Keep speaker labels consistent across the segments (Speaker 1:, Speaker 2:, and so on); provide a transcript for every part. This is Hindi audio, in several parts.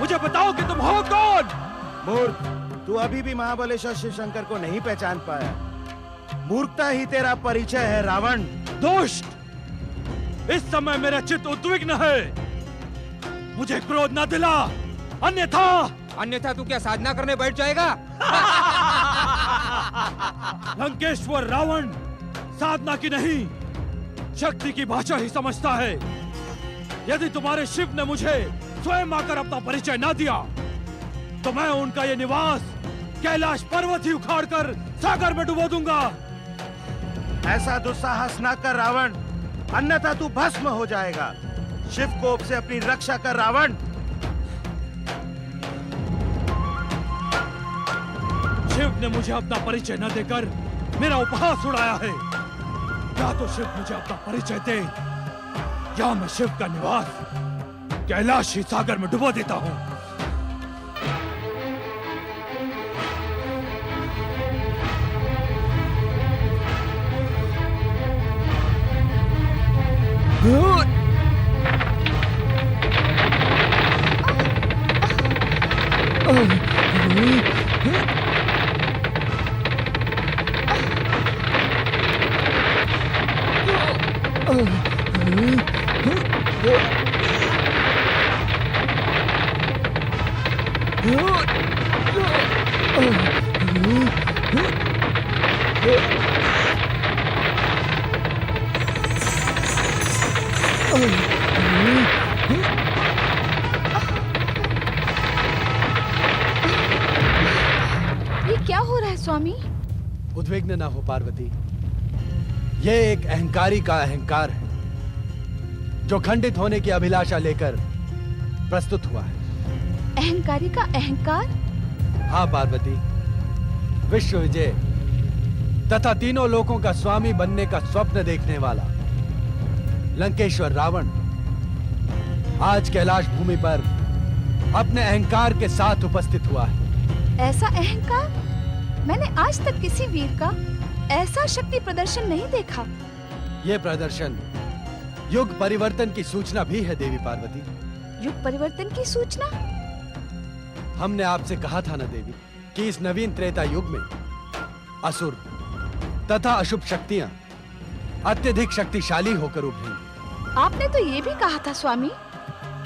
Speaker 1: मुझे बताओ कि तुम हो कौन?
Speaker 2: मूर्ख, तू अभी भी महाबलेश्वर शिव शंकर को नहीं पहचान पाया। मूर्खता ही तेरा परिचय है रावण।
Speaker 1: दुष्ट, इस समय मेरा चित्त उद्विग्न है। मुझे क्रोध न दिला, अन्यथा
Speaker 3: तू क्या साधना करने बैठ जाएगा?
Speaker 1: लंकेश्वर रावण साधना की नहीं, शक्ति की भाषा ही समझता है। यदि तुम्हारे शिव ने मुझे स्वयं आकर अपना परिचय न दिया तो मैं उनका ये निवास कैलाश पर्वत ही उखाड़कर सागर में डुबो दूंगा।
Speaker 2: ऐसा दुस्साहस न कर रावण, अन्यथा तू भस्म हो जाएगा। शिव कोप से अपनी रक्षा कर रावण।
Speaker 1: शिव ने मुझे अपना परिचय न देकर मेरा उपहास उड़ाया है। या तो शिव मुझे अपना परिचय दे या मैं शिव का निवास कैलाश ही सागर में डुबो देता हूँ।
Speaker 4: ये क्या हो रहा है स्वामी?
Speaker 5: उद्विग्न ना हो पार्वती, यह एक अहंकारी का अहंकार है जो खंडित होने की अभिलाषा लेकर प्रस्तुत हुआ है।
Speaker 4: अहंकारी का अहंकार?
Speaker 5: हाँ पार्वती, विश्व विजय तथा तीनों लोकों का स्वामी बनने का स्वप्न देखने वाला लंकेश्वर रावण आज कैलाश भूमि पर अपने अहंकार के साथ उपस्थित हुआ है।
Speaker 4: ऐसा अहंकार मैंने आज तक किसी वीर का ऐसा शक्ति प्रदर्शन नहीं देखा।
Speaker 5: यह प्रदर्शन युग परिवर्तन की सूचना भी है देवी पार्वती।
Speaker 4: युग परिवर्तन की सूचना?
Speaker 5: हमने आपसे कहा था ना देवी कि इस नवीन त्रेता युग में असुर तथा अशुभ शक्तियां अत्यधिक शक्तिशाली होकर उभरेंगी।
Speaker 4: आपने तो ये भी कहा था स्वामी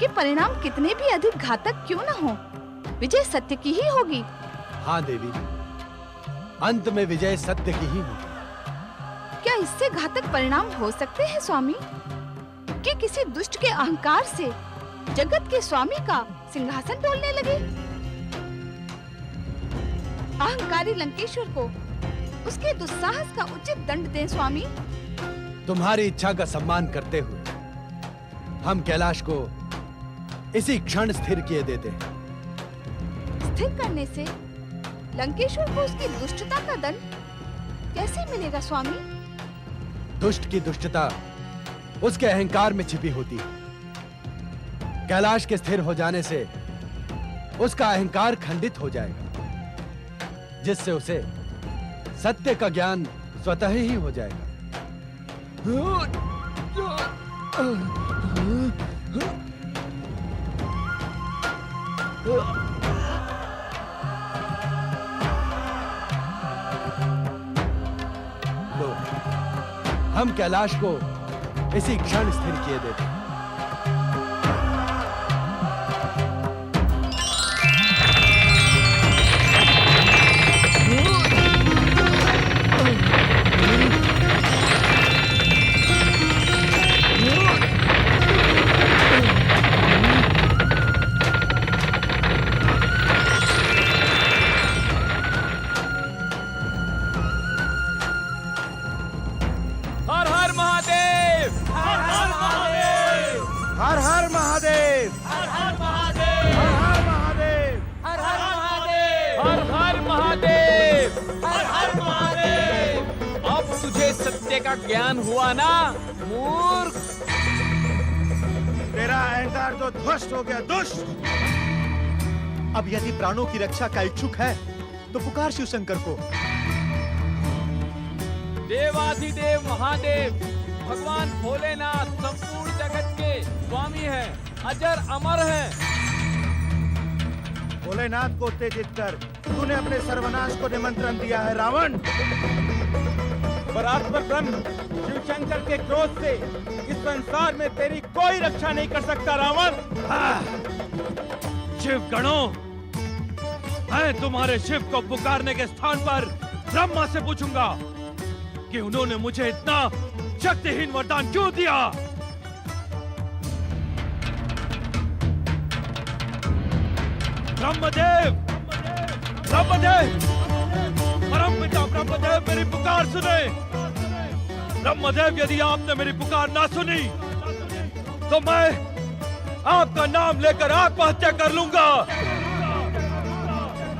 Speaker 4: कि परिणाम कितने भी अधिक घातक क्यों न हो, विजय सत्य की ही होगी।
Speaker 5: हाँ देवी, अंत में विजय सत्य की ही होगी।
Speaker 4: क्या इससे घातक परिणाम हो सकते हैं स्वामी कि किसी दुष्ट के अहंकार से जगत के स्वामी का सिंहासन डोलने लगे? अहंकारी लंकेश्वर को उसके दुस्साहस का उचित दंड दें स्वामी।
Speaker 5: तुम्हारी इच्छा का सम्मान करते हुए हम कैलाश को इसी क्षण स्थिर किए देते हैं।
Speaker 4: स्थिर करने से लंकेश्वर को उसकी दुष्टता का दंड कैसे मिलेगा स्वामी?
Speaker 5: दुष्ट की दुष्टता उसके अहंकार में छिपी होती है। कैलाश के स्थिर हो जाने से उसका अहंकार खंडित हो जाएगा, जिससे उसे सत्य का ज्ञान स्वतः ही हो जाएगा। लो, हम कैलाश को इसी क्षण स्थिर किए देते हैं।
Speaker 3: का ज्ञान हुआ ना मूर्ख?
Speaker 2: तेरा अहंकार तो ध्वस्त हो गया, दुष्ट।
Speaker 6: अब यदि प्राणों की रक्षा का इच्छुक है तो पुकार शिव शंकर को।
Speaker 3: देवाधिदेव महादेव भगवान भोलेनाथ संपूर्ण जगत के स्वामी हैं, अजर अमर हैं।
Speaker 2: भोलेनाथ को उत्तेजित कर तूने अपने सर्वनाश को निमंत्रण दिया है रावण।
Speaker 7: परात्पर ब्रह्म शिव शंकर के क्रोध से इस संसार में तेरी कोई रक्षा नहीं कर सकता रावण।
Speaker 1: शिव गणों, मैं तुम्हारे शिव को पुकारने के स्थान पर ब्रह्मा से पूछूंगा कि उन्होंने मुझे इतना शक्तिहीन वरदान क्यों दिया। ब्रह्मदेव, ब्रह्मदेव, परमपिता ब्रह्मदेव, मेरी पुकार सुने। ब्रह्मदेव, यदि आपने मेरी पुकार ना सुनी तो मैं आपका नाम लेकर आत्महत्या कर लूंगा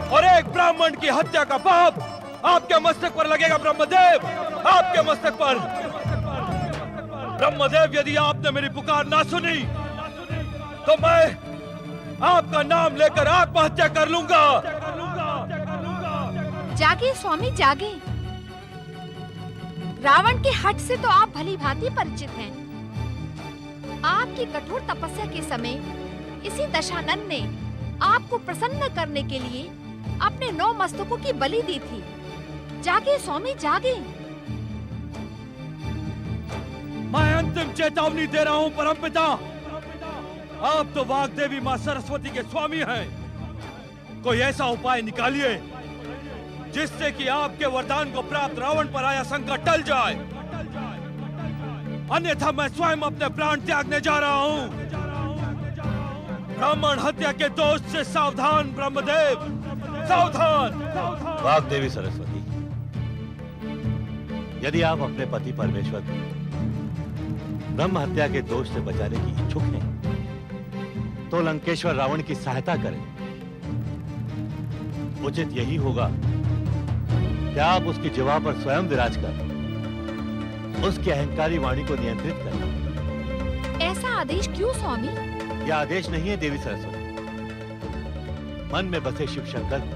Speaker 1: और एक ब्राह्मण की हत्या का पाप आपके मस्तक पर लगेगा। ब्रह्मदेव, आपके मस्तक पर। ब्रह्मदेव, यदि आपने मेरी पुकार ना सुनी तो मैं आपका नाम लेकर आत्महत्या कर लूंगा।
Speaker 4: जागे स्वामी जागे। रावण के हठ से तो आप भली भांति परिचित हैं। आपकी कठोर तपस्या के समय इसी दशानन ने आपको प्रसन्न करने के लिए अपने 9 मस्तकों की बलि दी थी। जागे स्वामी जागे।
Speaker 1: मैं अंतिम चेतावनी दे रहा हूं परमपिता। आप तो वाग्देवी मां सरस्वती के स्वामी हैं। कोई ऐसा उपाय निकालिए जिससे कि आपके वरदान को प्राप्त रावण पर आया संकट टल जाए, अन्यथा मैं स्वयं अपने प्राण त्यागने जा रहा हूं। ब्राह्मण हत्या के दोष से सावधान ब्रह्मदेव, सावधान।
Speaker 8: वाग्देवी सरस्वती, यदि आप अपने पति परमेश्वर को ब्रह्म हत्या के दोष से बचाने की इच्छुक हैं, तो लंकेश्वर रावण की सहायता करें। उचित यही होगा कि आप उसकी जिह्वा पर स्वयं विराज कर उसकी अहंकारी वाणी को नियंत्रित करें।
Speaker 4: ऐसा आदेश क्यों स्वामी?
Speaker 8: यह आदेश नहीं है देवी सरस्वती, मन में बसे शिव शंकर को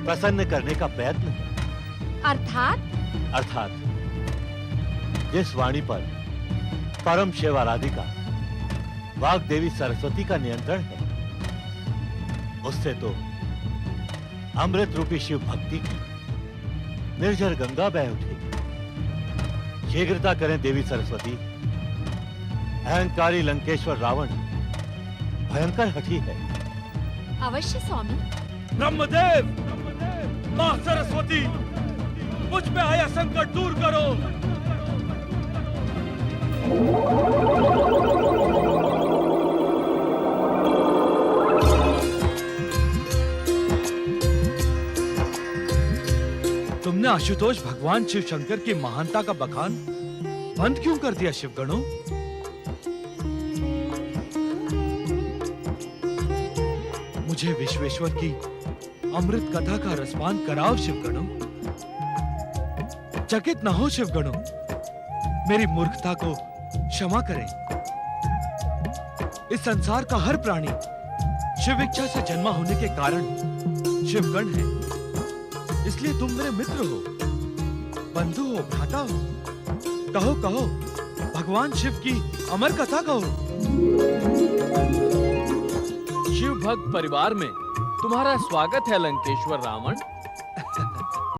Speaker 8: प्रसन्न करने का प्रयत्न है।
Speaker 4: अर्थात
Speaker 8: जिस वाणी पर परम शिव आराधिका वाग्देवी सरस्वती का नियंत्रण है, उससे तो अमृत रूपी शिव भक्ति की निर्जर गंगा बह उठेगी। शीघ्रता करें देवी सरस्वती। अहंकारी लंकेश्वर रावण भयंकर हठी है।
Speaker 4: अवश्य स्वामी।
Speaker 1: ब्रह्मदेव, मां सरस्वती, मुझ पे आया संकट दूर करो। तुमने आशुतोष भगवान शिव शंकर की महानता का बखान बंद क्यों कर दिया शिवगणों? मुझे विश्वेश्वर की अमृत कथा का रसपान कराओ शिवगणों। चकित न हो शिवगणों, मेरी मूर्खता को क्षमा करें। इस संसार का हर प्राणी शिव इच्छा से जन्मा होने के कारण शिवगण है। इसलिए तुम मेरे मित्र हो, बंधु हो, भ्राता हो। कहो कहो, भगवान शिव की अमर कथा कहो।
Speaker 3: शिव भक्त परिवार में तुम्हारा स्वागत है लंकेश्वर रावण।